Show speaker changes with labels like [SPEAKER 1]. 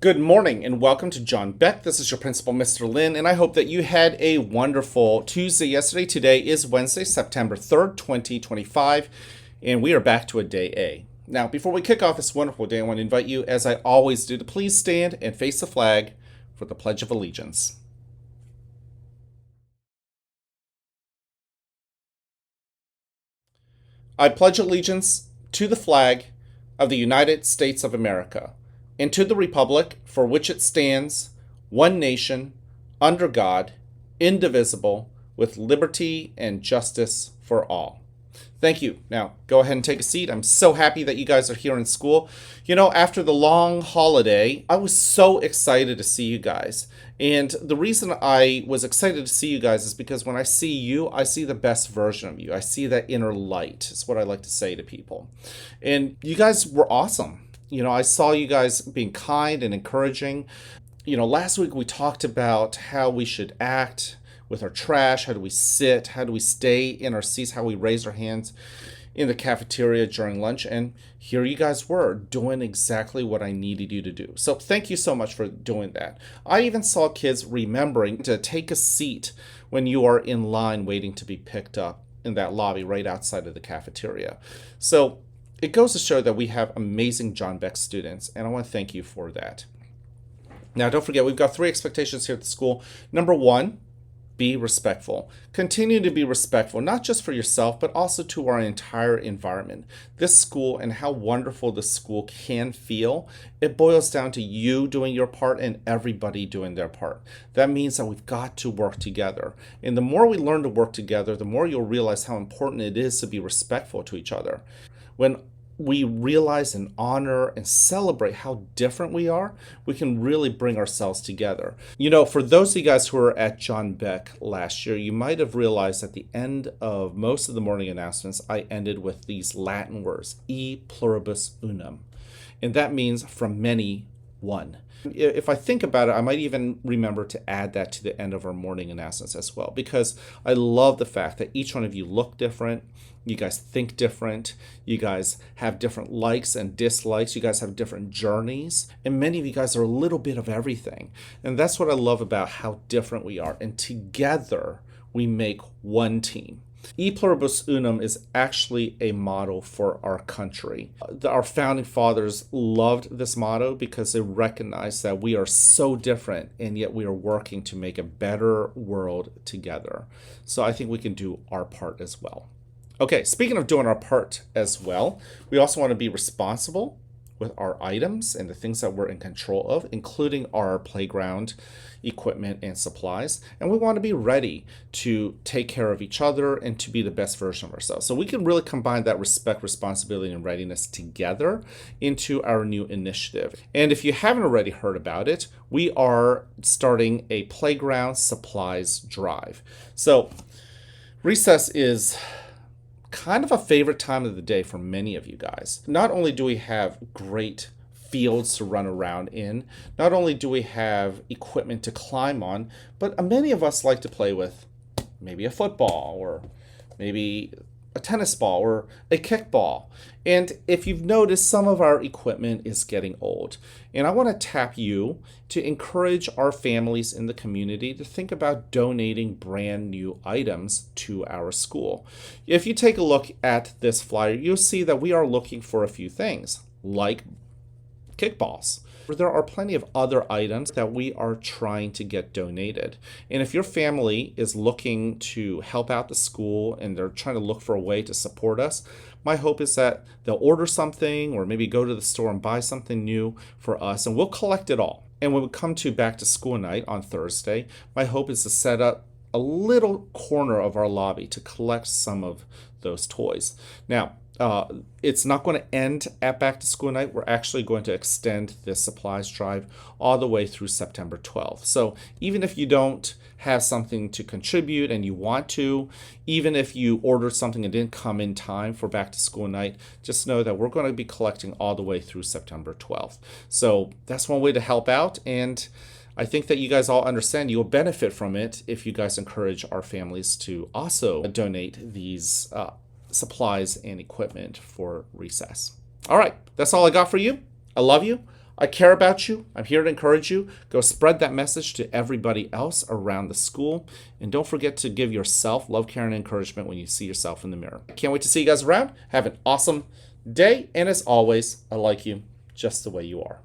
[SPEAKER 1] Good morning and welcome to John Beck. This is your principal, Mr. Lin, and I hope that you had a wonderful Tuesday yesterday. Today is Wednesday, September 3rd, 2025, and we are back to a day A. Now, before we kick off this wonderful day, I want to invite you, as I always do, to please stand and face the flag for the Pledge of Allegiance. I pledge allegiance to the flag of the United States of America and to the republic for which it stands, one nation, under God, indivisible, with liberty and justice for all. Thank you. Now, go ahead and take a seat. I'm so happy that you guys are here in school. You know, after the long holiday, I was so excited to see you guys. And the reason I was excited to see you guys is because when I see you, I see the best version of you. I see that inner light, is what I like to say to people. And you guys were awesome. You know, I saw you guys being kind and encouraging. You know, last week we talked about how we should act with our trash. How do we sit? How do we stay in our seats? How we raise our hands in the cafeteria during lunch? And here you guys were doing exactly what I needed you to do. So thank you so much for doing that. I even saw kids remembering to take a seat when you are in line waiting to be picked up in that lobby right outside of the cafeteria. So it goes to show that we have amazing John Beck students, and I want to thank you for that. Now, don't forget, we've got 3 expectations here at the school. Number 1, be respectful. Continue to be respectful, not just for yourself, but also to our entire environment. This school and how wonderful this school can feel, it boils down to you doing your part and everybody doing their part. That means that we've got to work together. And the more we learn to work together, the more you'll realize how important it is to be respectful to each other. When we realize and honor and celebrate how different we are, we can really bring ourselves together. You know, for those of you guys who were at John Beck last year, you might have realized at the end of most of the morning announcements, I ended with these Latin words, e pluribus unum. And that means from many, one. If I think about it, I might even remember to add that to the end of our morning announcements as well, because I love the fact that each one of you look different. You guys think different. You guys have different likes and dislikes. You guys have different journeys. And many of you guys are a little bit of everything. And that's what I love about how different we are. And together we make one team. E pluribus unum is actually a motto for our country. Our founding fathers loved this motto because they recognized that we are so different and yet we are working to make a better world together. So I think we can do our part as well. Okay, speaking of doing our part as well, we also want to be responsible with our items and the things that we're in control of, including our playground equipment and supplies. And we want to be ready to take care of each other and to be the best version of ourselves. So we can really combine that respect, responsibility, and readiness together into our new initiative. And if you haven't already heard about it, we are starting a playground supplies drive. So recess is kind of a favorite time of the day for many of you guys. Not only do we have great fields to run around in, not only do we have equipment to climb on, but many of us like to play with maybe a football or maybe a tennis ball or a kickball. And if you've noticed, some of our equipment is getting old. And I want to tap you to encourage our families in the community to think about donating brand new items to our school. If you take a look at this flyer, you'll see that we are looking for a few things, like kickballs. There are plenty of other items that we are trying to get donated. And if your family is looking to help out the school and they're trying to look for a way to support us, my hope is that they'll order something or maybe go to the store and buy something new for us, and we'll collect it all. And when we come to back to school night on Thursday, my hope is to set up a little corner of our lobby to collect some of those toys. Now, it's not going to end at back to school night. We're actually going to extend this supplies drive all the way through September 12th. So even if you don't have something to contribute and you want to, even if you ordered something and didn't come in time for back to school night, just know that we're going to be collecting all the way through September 12th. So that's one way to help out. And I think that you guys all understand you'll benefit from it if you guys encourage our families to also donate these supplies and equipment for recess. All right, that's all I got for you. I love you. I care about you. I'm here to encourage you. Go spread that message to everybody else around the school. And don't forget to give yourself love, care, and encouragement when you see yourself in the mirror. I can't wait to see you guys around. Have an awesome day. And as always, I like you just the way you are.